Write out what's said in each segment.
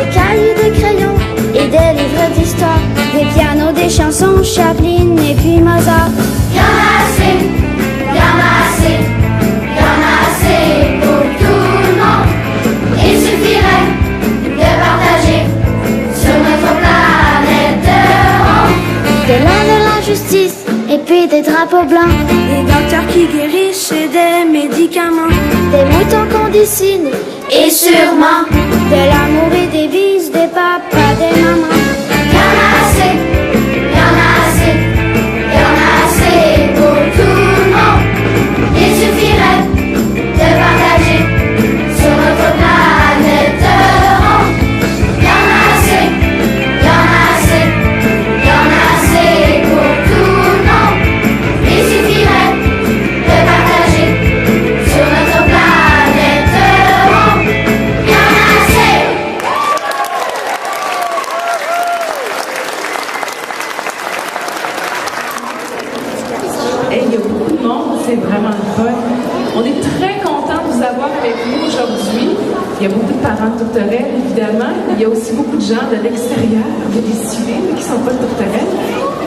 des cahiers, des crayons et des livres d'histoire, des pianos, des chansons, Chaplin et puis Mozart. Y'en a assez, y'en a assez, y'en a assez pour tout le monde. Il suffirait de partager sur notre planète ronde. De l'art de la justice et puis des drapeaux blancs, des docteurs qui guérissent et des médicaments, des moutons qu'on dessine et sûrement de l'amour et des bises, des papas, des mamans. Y'en a assez, y'en a assez, y'en a assez pour tout le monde. Il suffirait de partager sur notre planète ronde. Y'en a assez, y'en a assez, y'en a assez pour tout le monde. Il suffirait de partager sur notre planète ronde. Y'en a assez. Hey, il y a beaucoup de monde, c'est vraiment le fun. On est très contents de vous avoir avec nous aujourd'hui. Il y a beaucoup de parents de tourterelles, évidemment. Il y a aussi beaucoup de gens de l'extérieur, il y a des civils qui ne sont pas de tourterelles.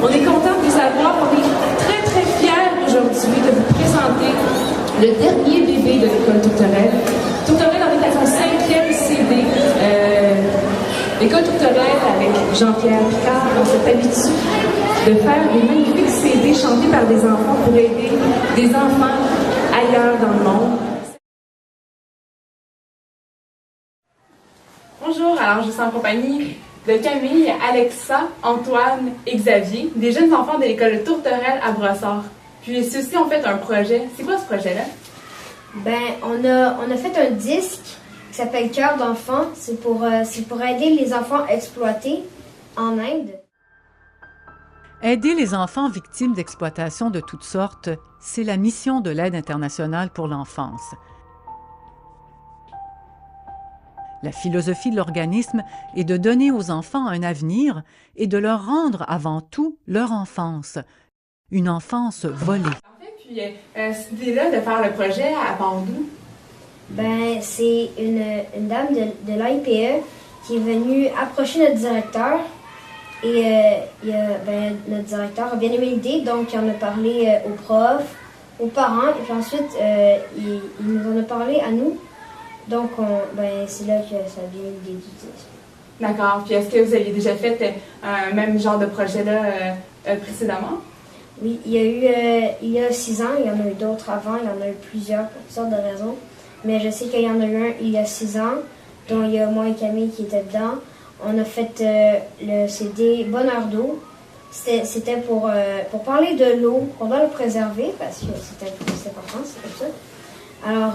On est contents de vous avoir. On est très, très fiers aujourd'hui de vous présenter le dernier bébé de l'école Tourterelle. Tourterelle en est à son 5e CD. L'école Tourterelle, avec Jean-Pierre Picard, on s'est habitué de faire des magnifiques CD chantés par des enfants pour aider des enfants ailleurs dans le monde. Bonjour, alors je suis en compagnie de Camille, Alexa, Antoine et Xavier, des jeunes enfants de l'école Tourterelle à Brossard. Puis ceux-ci ont fait un projet. C'est quoi ce projet-là? On a fait un disque qui s'appelle Cœur d'enfant. C'est pour aider les enfants exploités en Inde. Aider les enfants victimes d'exploitation de toutes sortes, c'est la mission de l'Aide internationale pour l'enfance. La philosophie de l'organisme est de donner aux enfants un avenir et de leur rendre avant tout leur enfance, une enfance volée. En fait, puis cette idée-là de faire le projet à Bandou. C'est une dame de l'AIPE qui est venue approcher notre directeur. Et notre directeur a bien aimé l'idée, donc il en a parlé aux profs, aux parents, et puis ensuite il nous en a parlé à nous. Donc c'est là que ça vient l'idée du disque. D'accord. Puis est-ce que vous aviez déjà fait un même genre de projet-là précédemment? Oui, il y a 6 ans, il y en a eu d'autres avant, il y en a eu plusieurs pour toutes sortes de raisons. Mais je sais qu'il y en a eu un il y a 6 ans, dont il y a moi et Camille qui étaient dedans. On a fait le CD Bonheur d'eau. C'était pour parler de l'eau. On doit le préserver parce que c'est important, c'est comme ça. Alors,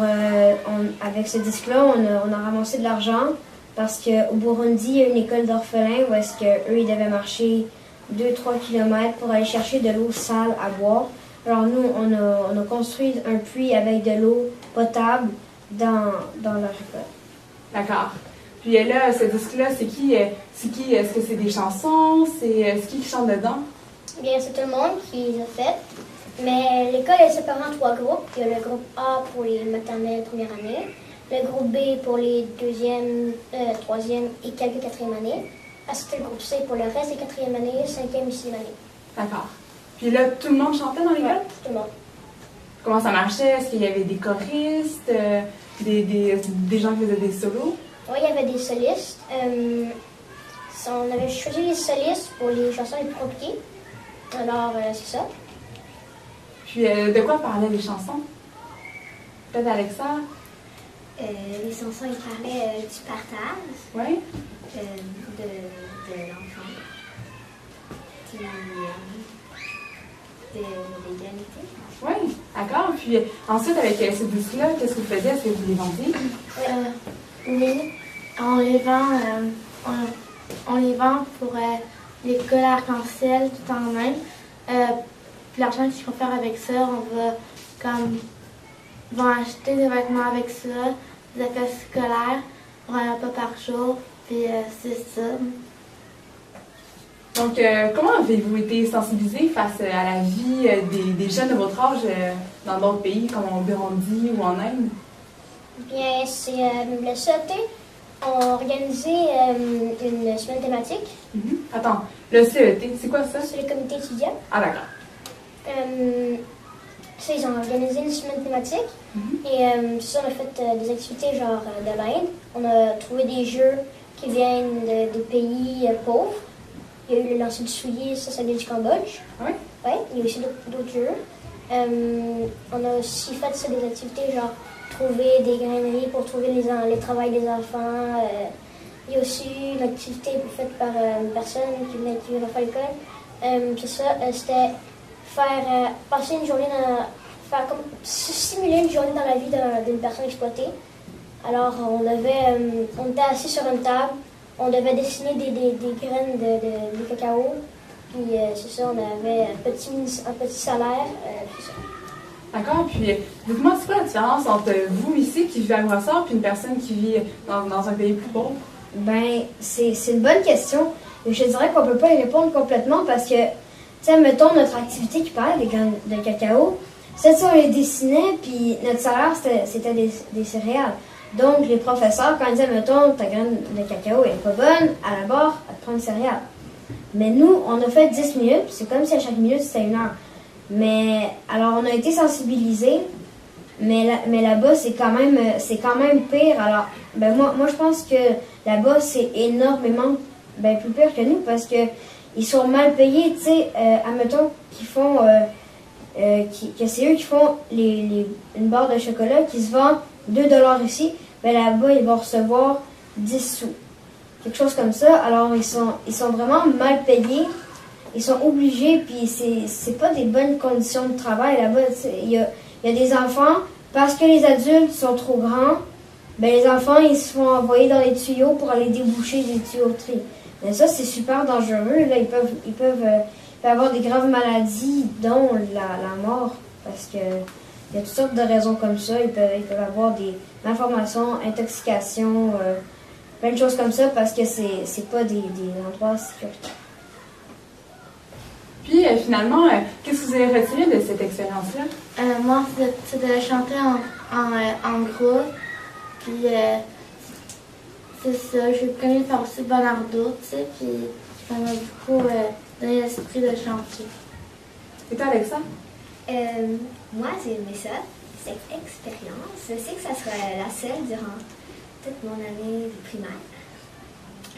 avec ce disque-là, on a ramassé de l'argent parce qu'au Burundi, il y a une école d'orphelins où est-ce qu'eux, ils devaient marcher 2-3 km pour aller chercher de l'eau sale à boire. Alors nous, on a construit un puits avec de l'eau potable dans leur école. D'accord. Puis là, ce disque-là, c'est qui? Est-ce que c'est des chansons? C'est qui chante dedans? Bien, c'est tout le monde qui les a faites. Mais l'école est séparée en 3 groupes. Il y a le groupe A pour les maternelles première année, le groupe B pour les 2e, 3e et quelques 4e années. Ensuite, le groupe C pour le reste des 4e années, 5e et 6e années. D'accord. Puis là, tout le monde chantait dans l'école? Ouais, tout le monde. Comment ça marchait? Est-ce qu'il y avait des choristes, des gens qui faisaient des solos? Oui, il y avait des solistes. On avait choisi les solistes pour les chansons les plus compliquées. Alors, c'est ça. Puis, de quoi parlaient les chansons? Peut-être Alexa? Les chansons, ils parlaient du partage. Oui? De l'enfant. Puis, de l'égalité. Oui, d'accord. Puis, ensuite, avec ce disque-là, qu'est-ce que vous faisiez? Est-ce que vous les vendiez? Oui, on les vend pour l'école arc-en-ciel tout en même. Puis l'argent qu'ils vont faire avec ça, ils vont acheter des vêtements avec ça, des affaires scolaires pour un repas par jour, puis c'est ça. Donc, comment avez-vous été sensibilisés face à la vie des jeunes de votre âge dans d'autres pays, comme en Burundi ou en Inde? Bien, c'est le sauter On a organisé une semaine thématique. Attends, le CET, c'est quoi ça? C'est le comité étudiant. Ah, d'accord. Ils ont organisé une semaine thématique. Et c'est ça, on a fait des activités genre de l'Inde. On a trouvé des jeux qui viennent des pays pauvres. Il y a eu le lancer du soulier, ça vient du Cambodge. Oui? Oui, il y a aussi d'autres jeux. On a aussi fait ça, des activités genre trouver des graineries pour trouver les travails des enfants. Il y a aussi une activité faite par une personne qui venait faire l'école. C'est ça, c'était faire passer une journée faire comme simuler une journée dans la vie d'une personne exploitée. Alors on était assis sur une table, on devait dessiner des graines de cacao. Puis c'est ça, on avait un petit salaire. Puis ça. D'accord, puis dites-moi, c'est quoi la différence entre vous ici qui vivez à Brossard puis une personne qui vit dans un pays plus pauvre? Ben, c'est une bonne question. Mais je dirais qu'on peut pas y répondre complètement parce que, tu sais, mettons notre activité qui parlait des graines de cacao, c'est ça, on les dessinait, puis notre salaire, c'était des céréales. Donc, les professeurs, quand ils disaient, mettons, ta graine de cacao est pas bonne, à la barre, elle te prend une céréale. Mais nous, on a fait 10 minutes, c'est comme si à chaque minute, c'était 1 heure. Mais, alors, on a été sensibilisés, mais là-bas, c'est quand même pire. Alors, ben moi, je pense que là-bas, c'est énormément plus pire que nous, parce que ils sont mal payés, tu sais, admettons qu'ils font, que c'est eux qui font une barre de chocolat qui se vend 2 $ ici, ben là-bas, ils vont recevoir 10 sous. Quelque chose comme ça. Alors, ils sont vraiment mal payés. Ils sont obligés, puis c'est pas des bonnes conditions de travail là-bas. Il y a des enfants, parce que les adultes sont trop grands, ben les enfants, ils se font envoyer dans les tuyaux pour aller déboucher des tuyauteries. Mais ça, c'est super dangereux. Là, ils peuvent avoir des graves maladies, dont la mort, parce que il y a toutes sortes de raisons comme ça. Ils peuvent avoir des malformations, intoxications, plein de choses comme ça, parce que c'est pas des endroits sécuritaires. Puis finalement, qu'est-ce que vous avez retiré de cette expérience-là? Moi, c'est de chanter en groupe. Puis c'est ça, j'ai connu faire aussi Bonardo, tu sais, puis ça m'a beaucoup donné l'esprit de chanter. Et toi, Alexa? Moi, j'ai aimé ça, cette expérience. Je sais que ça sera la seule durant toute mon année de primaire.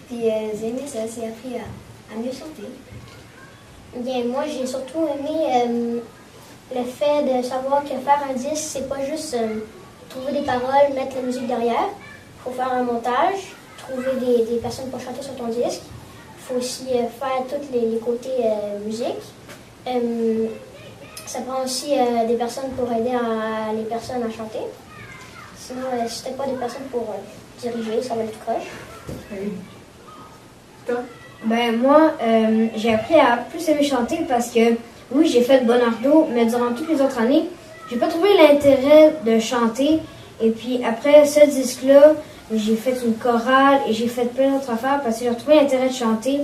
Puis j'ai aimé ça, j'ai appris à mieux chanter. Bien, moi, j'ai surtout aimé le fait de savoir que faire un disque, c'est pas juste trouver des paroles, mettre la musique derrière. Il faut faire un montage, trouver des personnes pour chanter sur ton disque. Il faut aussi faire tous les côtés musique. Ça prend aussi des personnes pour aider les personnes à chanter. Sinon, si t'as pas des personnes pour diriger, ça va être croche. Oui. Toi? Ben moi, j'ai appris à plus aimer chanter parce que, oui, j'ai fait Bonardo, mais durant toutes les autres années, j'ai pas trouvé l'intérêt de chanter. Et puis après ce disque-là, j'ai fait une chorale et j'ai fait plein d'autres affaires parce que j'ai retrouvé l'intérêt de chanter.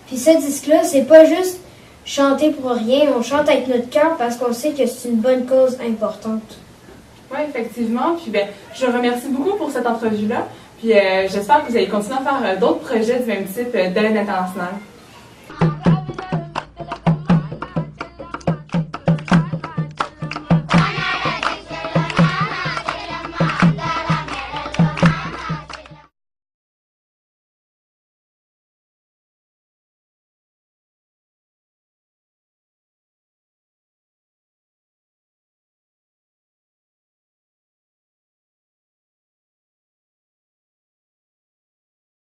Puis ce disque-là, c'est pas juste chanter pour rien, on chante avec notre cœur parce qu'on sait que c'est une bonne cause importante. Oui, effectivement. Puis je vous remercie beaucoup pour cette entrevue-là. Puis j'espère que vous allez continuer à faire d'autres projets du même type de l'aide internationale.